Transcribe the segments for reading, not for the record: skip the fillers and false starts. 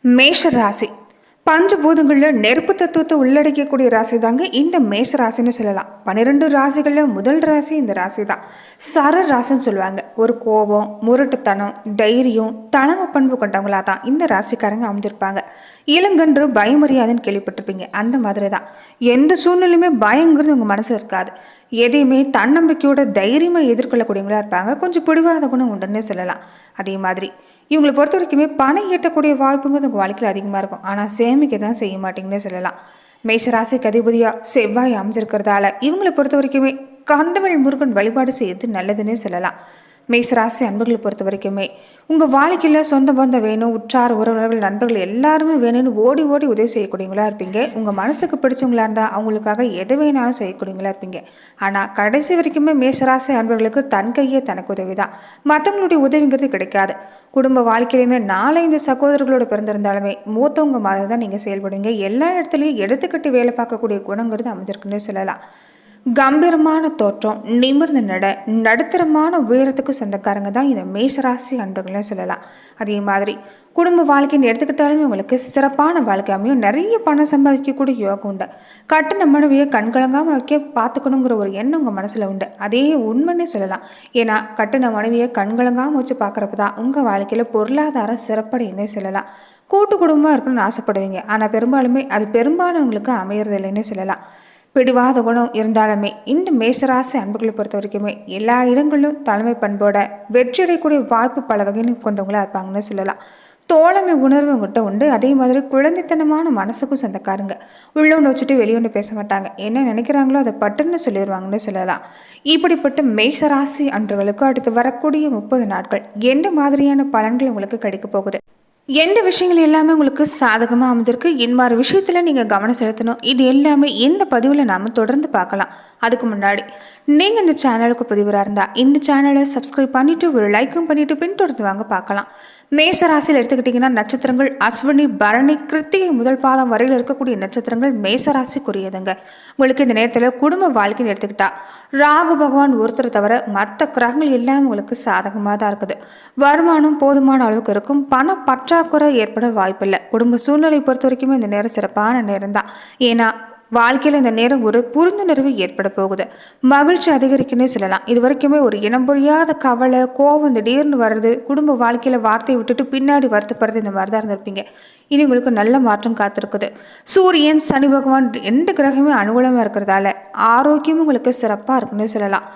மேஷ ராசி பஞ்சபூதங்களில் நெருப்பு தத்துவத்தை உள்ளடக்கக்கூடிய ராசி தாங்க இந்த மேஷ ராசின்னு சொல்லலாம். 12 ராசிகளில் முதல் ராசி இந்த ராசி தான். சர ராசின்னு சொல்லுவாங்க. ஒரு கோபம், முரட்டுத்தனம், தைரியம், தலைமை பண்பு கொண்டவங்களா தான் இந்த ராசிக்காரங்க அமைஞ்சிருப்பாங்க. இளங்கன்று பயமறியாதுன்னு கேள்விப்பட்டிருப்பீங்க. அந்த மாதிரி தான் எந்த சூழ்நிலையுமே பயங்கிறது உங்கள் மனசில் இருக்காது. எதையுமே தன்னம்பிக்கையோட தைரியமாக எதிர்கொள்ளக்கூடியவங்களா இருப்பாங்க. கொஞ்சம் பிடிவாத குணம் உண்டுன்னு சொல்லலாம். அதே மாதிரி இவங்களை பொறுத்த வரைக்குமே பணம் ஈட்டக்கூடிய வாய்ப்புங்கிறது உங்கள் வாழ்க்கையில் அதிகமாக இருக்கும். ஆனால் சேமிக்க தான் செய்ய மாட்டீங்கன்னு சொல்லலாம். மேஷராசிக்கு அதிபதியாக செவ்வாய் அமைஞ்சிருக்கிறதால இவங்களை பொறுத்த வரைக்குமே கந்தமிழ் முருகன் வழிபாடு செய்யறது நல்லதுன்னே சொல்லலாம். மேஷராசி அன்பர்களை பொறுத்த வரைக்குமே உங்கள் வாழ்க்கையில் சொந்த பந்தம் வேணும், உற்றார் உறவினர்கள் நண்பர்கள் எல்லாருமே வேணும்னு ஓடி ஓடி உதவி செய்யக்கூடியவங்களா இருப்பீங்க. உங்கள் மனசுக்கு பிடிச்சவங்களா இருந்தால் அவங்களுக்காக எது வேணாலும் செய்யக்கூடியவங்களா இருப்பீங்க. ஆனால் கடைசி வரைக்குமே மேஷராசி அன்பர்களுக்கு தன் கையே தனக்கு உதவி தான். மற்றவங்களுடைய உதவிங்கிறது கிடைக்காது. குடும்ப வாழ்க்கையிலுமே 4-5 சகோதரர்களோட பிறந்திருந்தாலுமே மூத்தவங்க மாதிரி தான் நீங்கள் செயல்படுவீங்க. எல்லா இடத்துலையும் எடுத்துக்கட்டி வேலை பார்க்கக்கூடிய குணங்கிறது அமைஞ்சிருக்குன்னு சொல்லலாம். கம்பீரமான தோற்றம், நிமிர்ந்த நடுத்தரமான உயரத்துக்கு சொந்தக்காரங்க தான் இந்த மேஷராசி அன்பர்களே சொல்லலாம். அதே மாதிரி குடும்ப வாழ்க்கைன்னு எடுத்துக்கிட்டாலுமே உங்களுக்கு சிறப்பான வாழ்க்கை அமையும். நிறைய பணம் சம்பாதிக்கக்கூடிய யோகம் உண்டு. கட்டின மனைவியை கண்கலங்காமல் வைக்க பார்த்துக்கணுங்கிற ஒரு எண்ணம் உங்கள் மனசில் உண்டு. அதே உண்மைன்னே சொல்லலாம். ஏன்னா கட்டின மனைவியை கண்கலங்காமல் வச்சு பார்க்குறப்ப தான் உங்கள் வாழ்க்கையில் பொருளாதாரம் சிறப்படையுன்னே சொல்லலாம். கூட்டு குடும்பமாக இருக்கணும்னு ஆசைப்படுவீங்க. ஆனால் பெரும்பாலுமே அது பெரும்பாலானவங்களுக்கு அமையறது இல்லைன்னே சொல்லலாம். பிடிவாத குணம் இருந்தாலுமே இந்த மேஷராசி அன்புகளை பொறுத்த வரைக்குமே எல்லா இடங்களிலும் தலைமை பண்போட வெற்றியடையக்கூடிய வாய்ப்பு பல வகையிலும் கொண்டவங்களா இருப்பாங்கன்னு சொல்லலாம். தோழமை உணர்வு உங்கள்கிட்ட உண்டு. அதே மாதிரி குழந்தைத்தனமான மனசுக்கும் சொந்தக்காரங்க. உள்ளொன்று வச்சுட்டு வெளியொன்று பேச மாட்டாங்க. என்ன நினைக்கிறாங்களோ அதை பட்டுன்னு சொல்லிடுவாங்கன்னு சொல்லலாம். இப்படிப்பட்ட மேஷராசி அன்பர்களுக்கு அடுத்து வரக்கூடிய 30 நாட்கள் எந்த மாதிரியான பலன்கள் உங்களுக்கு கிடைக்க போகுது, எந்த விஷயங்கள் எல்லாமே உங்களுக்கு சாதகமாக அமைஞ்சிருக்கு, இன்மாதிரி விஷயத்தில் நீங்கள் கவனம் செலுத்தணும், இது எல்லாமே இந்த பதிவில் நாம் தொடர்ந்து பார்க்கலாம். அதுக்கு முன்னாடி நீங்கள் இந்த சேனலுக்கு பதிவராக இருந்தால் இந்த சேனலை சப்ஸ்கிரைப் பண்ணிவிட்டு ஒரு லைக்கும் பண்ணிவிட்டு பின்தொடர்ந்து வாங்க பார்க்கலாம். மேசராசியில் எடுத்துக்கிட்டிங்கன்னா நட்சத்திரங்கள் அஸ்வினி, பரணி, கிருத்திகை முதல் பாதம் வரையில் இருக்கக்கூடிய நட்சத்திரங்கள் மேசராசிக்குரியதுங்க. உங்களுக்கு இந்த நேரத்தில் குடும்ப வாழ்க்கைன்னு எடுத்துக்கிட்டா ராகு பகவான் ஒருத்தர் தவிர மற்ற கிரகங்கள் எல்லாம் உங்களுக்கு சாதகமாக தான் இருக்குது. வருமானம் போதுமான அளவுக்கு இருக்கும். பண பற்றாக்குறை ஏற்பட வாய்ப்பில்லை. குடும்ப சூழ்நிலை பொறுத்த வரைக்குமே இந்த நேரம் சிறப்பான நேரம் தான். ஏன்னா வாழ்க்கையில் இந்த நேரம் ஒரு புரிந்துணர்வு ஏற்பட போகுது. மகிழ்ச்சி அதிகரிக்குன்னே சொல்லலாம். இது வரைக்குமே ஒரு இனம் புரியாத கவலை, கோபம் திடீர்னு வர்றது, குடும்ப வாழ்க்கையில் வார்த்தையை விட்டுட்டு பின்னாடி வருத்தப்படுறது, இந்த மாதிரி தான் இருந்திருப்பீங்க. இனி உங்களுக்கு நல்ல மாற்றம் காத்திருக்குது. சூரியன், சனி பகவான் 2 கிரகமே அனுகூலமாக இருக்கிறதால ஆரோக்கியமும் உங்களுக்கு சிறப்பாக இருக்குன்னு சொல்லலாம்.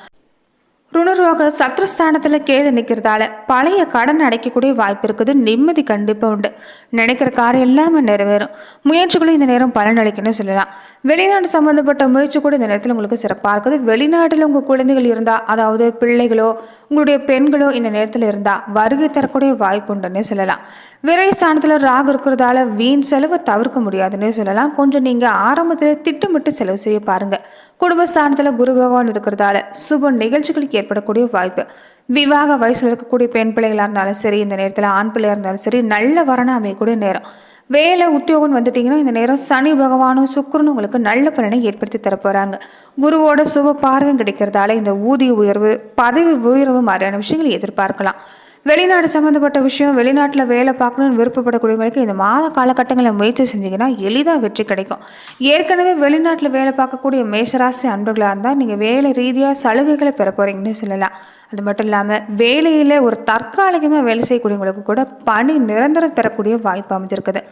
ருணரோக சத்ருஸ்தானத்தில் கேது நிற்கிறதால பழைய கடன் அடைக்கக்கூடிய வாய்ப்பு இருக்குது. நிம்மதி கண்டிப்பாக உண்டு. நினைக்கிற காரியம் எல்லாமே நிறைவேறும். முயற்சிகளும் இந்த நேரம் பலன் அளிக்குன்னு சொல்லலாம். வெளிநாடு சம்மந்தப்பட்ட முயற்சி கூட இந்த நேரத்தில் உங்களுக்கு சிறப்பாக இருக்குது. வெளிநாட்டில் உங்கள் குழந்தைகள் இருந்தால், அதாவது பிள்ளைகளோ உங்களுடைய பெண்களோ இந்த நேரத்தில் இருந்தால் வருகை தரக்கூடிய வாய்ப்பு உண்டுன்னே சொல்லலாம். விரை ஸ்தானத்தில் ராகு இருக்கிறதால வீண் செலவு தவிர்க்க முடியாதுன்னே சொல்லலாம். கொஞ்சம் நீங்கள் ஆரம்பத்தில் திட்டமிட்டு செலவு செய்ய பாருங்கள். குடும்பஸ்தானத்தில் குரு பகவான் இருக்கிறதால சுப நிகழ்ச்சிகளுக்கு ஏற்படக்கூடிய வாய்ப்பு. விவாக வயசில் இருக்கக்கூடிய பெண் பிள்ளைகளாக இருந்தாலும் சரி, இந்த நேரத்தில் ஆண் பிள்ளையாக இருந்தாலும் சரி, நல்ல வரணம் அமையக்கூடிய நேரம். வேலை உத்தியோகம் வந்துட்டிங்கன்னா இந்த நேரம் சனி பகவானும் சுக்கிரனும் உங்களுக்கு நல்ல பலனை ஏற்படுத்தி தரப்போகிறாங்க. குருவோட சுப பார்வையும் கிடைக்கிறதால இந்த ஊதிய உயர்வு, பதவி உயர்வு மாதிரியான விஷயங்களை எதிர்பார்க்கலாம். வெளிநாடு சம்மந்தப்பட்ட விஷயம், வெளிநாட்டில் வேலை பார்க்கணுன்னு விருப்பப்படக்கூடியவங்களுக்கு இந்த மாத காலகட்டங்களில் முயற்சி செஞ்சிங்கன்னா எளிதாக வெற்றி கிடைக்கும். ஏற்கனவே வெளிநாட்டில் வேலை பார்க்கக்கூடிய மேஷராசி அன்பர்களாக இருந்தால் நீங்கள் வேலை ரீதியாக சலுகைகளை பெற போகிறீங்கன்னு சொல்லலாம். அது மட்டும் இல்லாமல் வேலையில் ஒரு தற்காலிகமாக வேலை செய்யக்கூடியவங்களுக்கு கூட பணி நிரந்தரம் பெறக்கூடிய வாய்ப்பு அமைஞ்சிருக்குது.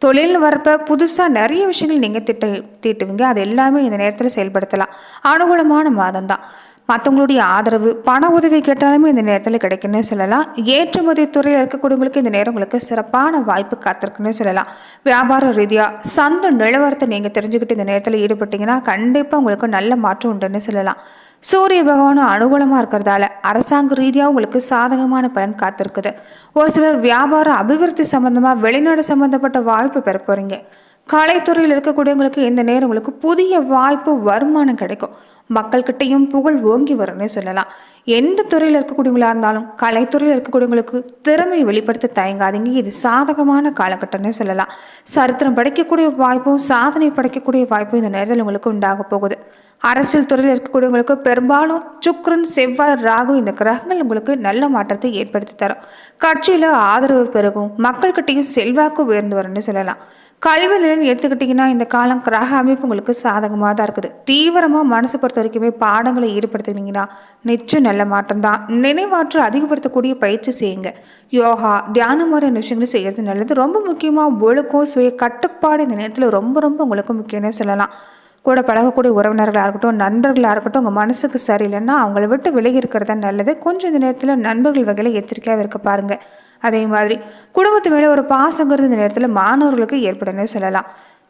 தொழில்னு வரப்ப புதுசாக நிறைய விஷயங்கள் நீங்கள் தீட்டுவீங்க. அது எல்லாமே இந்த நேரத்தில் செயல்படுத்தலாம். அனுகூலமான மாதம் தான். மற்றவங்களுடைய ஆதரவு, பண உதவி கேட்டாலுமே இந்த நேரத்தில் கிடைக்குன்னு சொல்லலாம். ஏற்றுமதி துறையில் இருக்கக்கூடியவங்களுக்கு இந்த நேரம் உங்களுக்கு சிறப்பான வாய்ப்பு காத்திருக்குன்னு சொல்லலாம். வியாபார ரீதியாக சந்தை நிலவரத்தை நீங்கள் தெரிஞ்சுக்கிட்டு இந்த நேரத்தில் ஈடுபட்டீங்கன்னா கண்டிப்பாக உங்களுக்கு நல்ல மாற்றம் உண்டுன்னு சொல்லலாம். சூரிய பகவானும் அனுகூலமாக இருக்கிறதால அரசாங்க ரீதியாக உங்களுக்கு சாதகமான பலன் காத்திருக்குது. ஒரு சிலர் வியாபார அபிவிருத்தி சம்பந்தமாக வெளிநாடு சம்பந்தப்பட்ட வாய்ப்பு பெற போகிறீங்க. கலைத்துறையில் இருக்கக்கூடியவங்களுக்கு இந்த நேரம் உங்களுக்கு புதிய வாய்ப்பு, வருமானம் கிடைக்கும். மக்கள்கிட்டையும் புகழ் ஓங்கி வரும்னு சொல்லலாம். எந்த துறையில் இருக்கக்கூடியவங்களா இருந்தாலும் கலைத்துறையில் இருக்கக்கூடியவங்களுக்கு திறமையை வெளிப்படுத்த தயங்காதீங்க. இது சாதகமான காலகட்டம்னு சொல்லலாம். சரித்திரம் படைக்கக்கூடிய வாய்ப்பும் சாதனை படைக்கக்கூடிய வாய்ப்பும் இந்த நேரத்தில் உங்களுக்கு உண்டாக போகுது. அரசியல் துறையில் இருக்கக்கூடியவங்களுக்கு பெரும்பாலும் சுக்கிரன், செவ்வாய், ராகு இந்த கிரகங்கள் உங்களுக்கு நல்ல மாற்றத்தை ஏற்படுத்தி தரும். கட்சியில் ஆதரவு பெருகும், மக்கள்கிட்டையும் செல்வாக்கு உயர்ந்து வரும்னு சொல்லலாம். கல்வி நிலைன்னு எடுத்துக்கிட்டிங்கன்னா இந்த காலம் கிரக அமைப்பு உங்களுக்கு சாதகமாக தான் இருக்குது. தீவிரமாக மனசை பொறுத்த வரைக்குமே பாடங்களை ஈடுபடுத்துனீங்கன்னா நிச்சயம் நல்ல மாற்றம் தான். நினைவாற்றல் அதிகப்படுத்தக்கூடிய பயிற்சி செய்யுங்க. யோகா, தியானம் மாதிரியான விஷயங்களும் செய்கிறது நல்லது. ரொம்ப முக்கியமாக ஒழுக்கம், சுய கட்டுப்பாடு இந்த நேரத்தில் ரொம்ப ரொம்ப உங்களுக்கு முக்கியம்னு சொல்லலாம். கூட பழகக்கூடிய உறவினர்களாக இருக்கட்டும், நண்பர்களாக இருக்கட்டும், உங்கள் மனசுக்கு சரியில்லைன்னா அவங்கள விட்டு விலகி இருக்கிறது நல்லது. கொஞ்சம் இந்த நேரத்தில் நண்பர்கள் வகையில் எச்சரிக்கையாக இருக்க பாருங்கள். அதே மாதிரி குடும்பத்து மேலே ஒரு பாசங்கிறது இந்த நேரத்தில் மாணவர்களுக்கு ஏற்படுன்னு சொல்லலாம்.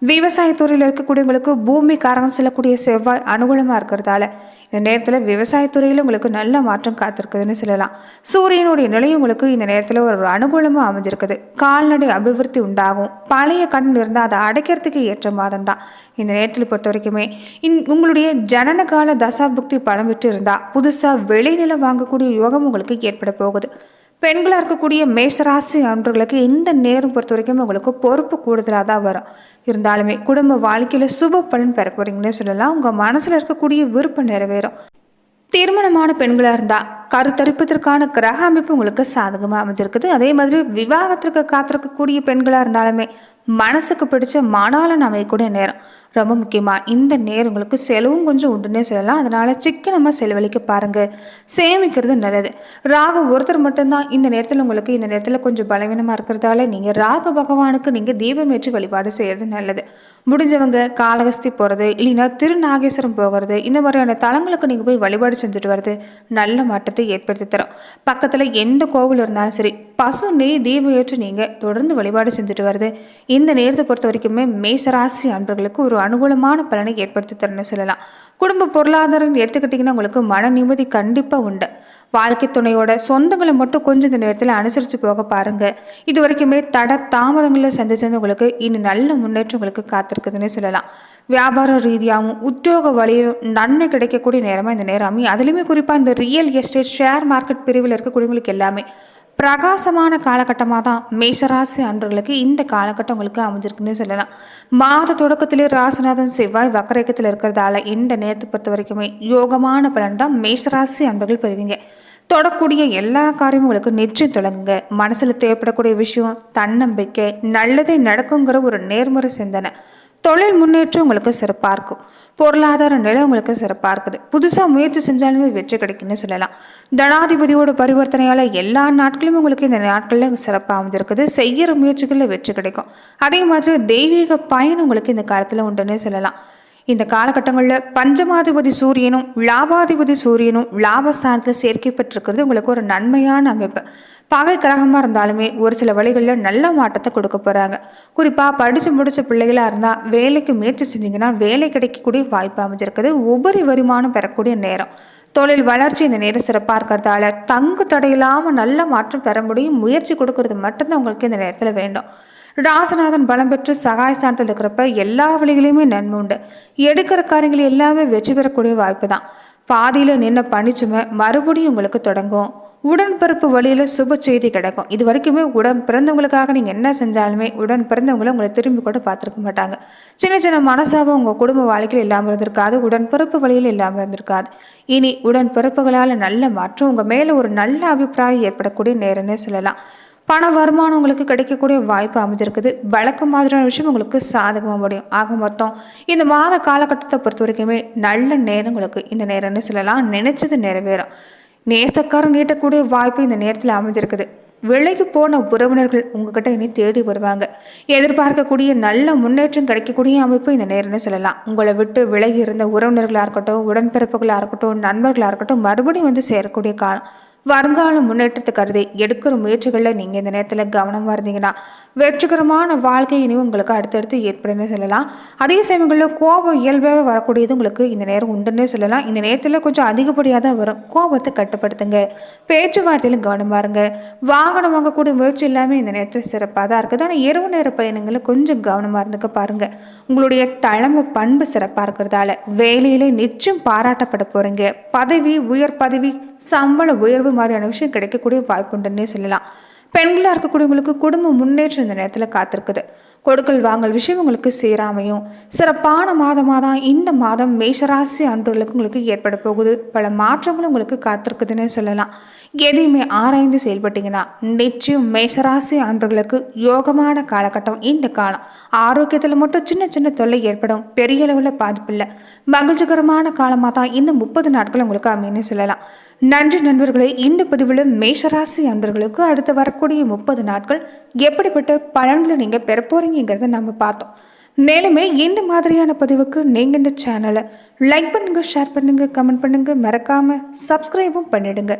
விவசாயத்துறையில் இருக்கக்கூடியவங்களுக்கு பூமி காரகம் சொல்லக்கூடிய செவ்வாய் அனுகூலமாக இருக்கிறதால இந்த நேரத்தில் விவசாயத்துறையில் உங்களுக்கு நல்ல மாற்றம் காத்திருக்குதுன்னு சொல்லலாம். சூரியனுடைய நிலையும் உங்களுக்கு இந்த நேரத்தில் ஒரு அனுகூலமாக அமைஞ்சிருக்குது. கால்நடை அபிவிருத்தி உண்டாகும். பழைய கடன் இருந்தால் அதை அடைக்கிறதுக்கு ஏற்ற மாதம் தான் இந்த நேரத்தில் பொறுத்த வரைக்குமே. உங்களுடைய ஜனன கால தசாபுக்தி பலம் விட்டு இருந்தால் புதுசாக விளைநிலம் வாங்கக்கூடிய யோகம் உங்களுக்கு ஏற்பட போகுது. பெண்களாக இருக்கக்கூடிய மேசராசி அன்பர்களுக்கு இந்த நேரம் பொறுத்த வரைக்கும் உங்களுக்கு பொறுப்பு கூடுதலாக தான் வரும். இருந்தாலுமே குடும்ப வாழ்க்கையில் சுப பலன் பெற போறீங்கன்னு சொல்லலாம். உங்கள் மனசில் இருக்கக்கூடிய விருப்பம் நிறைவேறும். திருமணமான பெண்களாக இருந்தால் கருத்தரிப்பதற்கான கிரக அமைப்பு உங்களுக்கு சாதகமாக அமைஞ்சிருக்குது. அதே மாதிரி விவாகத்திற்கு காத்திருக்கக்கூடிய பெண்களாக இருந்தாலுமே மனசுக்கு பிடிச்ச மணாளன் அமையக்கூடிய நேரம். ரொம்ப முக்கியமாக இந்த நேரம் உங்களுக்கு செலவும் கொஞ்சம் உண்டுன்னே சொல்லலாம். அதனால் சிக்கனமாக செலவழிக்க பாருங்கள். சேமிக்கிறது நல்லது. ராகு ஒருத்தர் மட்டும்தான் இந்த நேரத்தில் உங்களுக்கு இந்த நேரத்தில் கொஞ்சம் பலவீனமாக இருக்கிறதால நீங்கள் ராகு பகவானுக்கு நீங்கள் தீபம் ஏற்றி வழிபாடு செய்கிறது நல்லது. முடிஞ்சவங்க காளகஸ்தி போகிறது, இல்லைன்னா திருநாகேஸ்வரம் போகிறது, இந்த மாதிரியான தலங்களுக்கு நீங்கள் போய் வழிபாடு செஞ்சுட்டு வர்றது நல்ல மாற்றத்தை ஏற்படுத்தி தரும். பக்கத்தில் எந்த கோவில் இருந்தாலும் சரி பசு நெய் தீபம் ஏற்றி நீங்கள் தொடர்ந்து வழிபாடு செஞ்சுட்டு வருது இந்த நேரத்தை பொறுத்த வரைக்குமே மேசராசி அன்பர்களுக்கு ஒரு அனுகூலமான பலனை ஏற்படுத்தி தரணும்னு சொல்லலாம். குடும்ப பொருளாதாரம் எடுத்துக்கிட்டிங்கன்னா உங்களுக்கு மன நிம்மதி கண்டிப்பாக உண்டு. வாழ்க்கை துணையோட சொந்தங்களை மட்டும் கொஞ்சம் இந்த நேரத்தில் அனுசரித்து போக பாருங்கள். இது வரைக்குமே தாமதங்களை சந்திச்சது உங்களுக்கு இன்னும் நல்ல முன்னேற்றம் உங்களுக்கு காத்திருக்குதுன்னு சொல்லலாம். வியாபார ரீதியாகவும் உத்தியோக வழியிலும் நன்மை கிடைக்கக்கூடிய நேரமாக இந்த நேரம் அமையும். அதுலேயுமே குறிப்பாக இந்த ரியல் எஸ்டேட் ஷேர் மார்க்கெட் பிரிவில் இருக்கக்கூடியவங்களுக்கு எல்லாமே பிரகாசமான காலகட்டமாக தான் மேஷராசி அன்பர்களுக்கு இந்த காலகட்டம் உங்களுக்கு அமைஞ்சிருக்குன்னு சொல்லலாம். மாத தொடக்கத்திலே ராசிநாதன் செவ்வாய் வக்கரேக்கத்தில் இருக்கிறதால இந்த நேரத்தை பொறுத்த வரைக்குமே யோகமான பலன் தான் மேஷராசி அன்பர்கள் பெறுவீங்க. தொடக்கூடிய எல்லா காரியமும் உங்களுக்கு நிச்சயம் தொடங்குங்க. மனசில் தேவைப்படக்கூடிய விஷயம் தன்னம்பிக்கை, நல்லதே நடக்குங்கிற ஒரு நேர்முறை சிந்தனை. தொழில் முன்னேற்றம் உங்களுக்கு சிறப்பாக இருக்கும். பொருளாதார நிலை உங்களுக்கு சிறப்பாக இருக்குது. புதுசாக முயற்சி செஞ்சாலுமே வெற்றி கிடைக்குன்னு சொல்லலாம். தனாதிபதியோட பரிவர்த்தனையால் எல்லா நாட்களுமே உங்களுக்கு இந்த நாட்களில் சிறப்பாக அமைஞ்சிருக்குது. செய்கிற முயற்சிகளில் வெற்றி கிடைக்கும். அதே மாதிரி தெய்வீக பயன் உங்களுக்கு இந்த காலத்தில் உண்டுன்னு சொல்லலாம். இந்த காலகட்டங்களில் பஞ்சமாதிபதி சூரியனும் லாபாதிபதி சூரியனும் லாபஸ்தானத்தில் சேர்க்கப்பட்டிருக்கிறது உங்களுக்கு ஒரு நன்மையான அமைப்பு. பகை கிரகமாக இருந்தாலுமே ஒரு சில வழிகளில் நல்ல மாற்றத்தை கொடுக்க போகிறாங்க. குறிப்பாக படித்து முடித்த பிள்ளைகளாக இருந்தால் வேலைக்கு முயற்சி செஞ்சிங்கன்னா வேலை கிடைக்கக்கூடிய வாய்ப்பு அமைஞ்சிருக்குது. உபரி வருமானம் பெறக்கூடிய நேரம். தொழில் வளர்ச்சி இந்த நேரம் சிறப்பாக இருக்கிறதால தங்கு தடையில்லாமல் நல்ல மாற்றம் பெற முடியும். முயற்சி கொடுக்கறது மட்டும்தான் உங்களுக்கு இந்த நேரத்தில் வேண்டும். ராசநாதன் பலம் பெற்று சகாயஸ்தானத்தில் இருக்கிறப்ப எல்லா வழிகளையுமே நன்மை உண்டு. எடுக்கிற காரியங்கள் எல்லாமே வெற்றி பெறக்கூடிய வாய்ப்பு தான். பாதியில் நின்ன பணிச்சுமை மறுபடியும் உங்களுக்கு தொடங்கும். உடன்பிறப்பு வழியில் சுப செய்தி கிடைக்கும். இது வரைக்குமே உடன் பிறந்தவங்களுக்காக நீங்கள் என்ன செஞ்சாலுமே உடன் பிறந்தவங்களை உங்களை திரும்பி கூட பார்த்துருக்க மாட்டாங்க. சின்ன சின்ன மனசாபம் உங்கள் குடும்ப வாழ்க்கையில் இல்லாமல் இருந்திருக்காது. உடன்பிறப்பு வழியில் இல்லாமல் இருந்திருக்காது. இனி உடன்பிறப்புகளால் நல்ல மாற்றம் உங்கள் மேலே ஒரு நல்ல அபிப்பிராயம் ஏற்படக்கூடிய நேரம்னே சொல்லலாம். பண வருமானம் உங்களுக்கு கிடைக்கக்கூடிய வாய்ப்பு அமைஞ்சிருக்குது. வழக்கு மாதிரியான விஷயம் உங்களுக்கு சாதகமாக முடியும். ஆக மொத்தம் இந்த மாத காலகட்டத்தை பொறுத்த வரைக்குமே நல்ல நேரம் உங்களுக்கு இந்த நேரம்னு சொல்லலாம். நினைச்சது நிறைவேறும். நேசக்காரம் நீட்டக்கூடிய வாய்ப்பு இந்த நேரத்தில் அமைஞ்சிருக்குது. விலகி போன உறவினர்கள் உங்ககிட்ட இனி தேடி வருவாங்க. எதிர்பார்க்கக்கூடிய நல்ல முன்னேற்றம் கிடைக்கக்கூடிய அமைப்பு இந்த நேரம்னு சொல்லலாம். உங்களை விட்டு விலகி இருந்த உறவினர்களாக இருக்கட்டும், உடன்பிறப்புகளாக இருக்கட்டும், நண்பர்களாக இருக்கட்டும் மறுபடியும் வந்து சேரக்கூடிய காலம். வருங்கால முன்னேற்றத்தை கருதி எடுக்கிற முயற்சிகளில் நீங்கள் இந்த நேரத்தில் கவனமாக இருந்தீங்கன்னா வெற்றிகரமான வாழ்க்கை இனி உங்களுக்கு அடுத்தடுத்து ஏற்படுன்னு சொல்லலாம். அதே சமயங்களில் கோபம் இயல்பாகவே வரக்கூடியது உங்களுக்கு இந்த நேரம் உண்டுன்னே சொல்லலாம். இந்த நேரத்தில் கொஞ்சம் அதிகப்படியாக தான் வரும். கோபத்தை கட்டுப்படுத்துங்க. பேச்சுவார்த்தையிலும் கவனமாக இருங்க. வாகனம் வாங்கக்கூடிய முயற்சி எல்லாமே இந்த நேரத்தில் சிறப்பாக தான் இருக்குது. ஆனால் இரவு நேர பயணங்களில் கொஞ்சம் கவனமாக இருந்துக்க பாருங்கள். உங்களுடைய தலைமை பண்பு சிறப்பாக இருக்கிறதால வேலையிலே நிச்சயம் பாராட்டப்பட போகிறீங்க. பதவி, உயர் பதவி, சம்பள உயர்வு மாதிரியான விஷயம் கிடைக்கக்கூடிய வாய்ப்பு உண்டுன்னே சொல்லலாம். பெண்களாக இருக்கக்கூடியவங்களுக்கு குடும்ப முன்னேற்றம் இந்த நேரத்தில் காத்திருக்குது. கொடுக்கல் வாங்கல் விஷயம் உங்களுக்கு சேராமையும் சிறப்பான மாதமாக தான் இந்த மாதம் மேஷராசி அன்பர்களுக்கு உங்களுக்கு ஏற்பட போகுது. பல மாற்றங்களும் உங்களுக்கு காத்திருக்குதுன்னு சொல்லலாம். எதையுமே ஆராய்ந்து செயல்பட்டீங்கன்னா நிச்சயம் மேஷராசி அன்பர்களுக்கு யோகமான காலகட்டம் இந்த காலம். ஆரோக்கியத்தில் மட்டும் சின்ன சின்ன தொல்லை ஏற்படும், பெரிய அளவில் பாதிப்பு இல்லை. மகிழ்ச்சிகரமான காலமாக தான் இந்த 30 நாட்கள் உங்களுக்கு அமைன்னு சொல்லலாம். நன்றி நண்பர்களே. இந்த பதிவில் மேஷராசி அன்பர்களுக்கு அடுத்து வரக்கூடிய 30 நாட்கள் எப்படிப்பட்ட பலன்களை நீங்கள் பெற போறீங்கிறத நம்ம பார்த்தோம். மேலுமே இந்த மாதிரியான பதிவுக்கு நீங்கள் இந்த சேனலை லைக் பண்ணுங்கள், ஷேர் பண்ணுங்கள், கமெண்ட் பண்ணுங்கள், மறக்காமல் சப்ஸ்கிரைபும் பண்ணிடுங்க.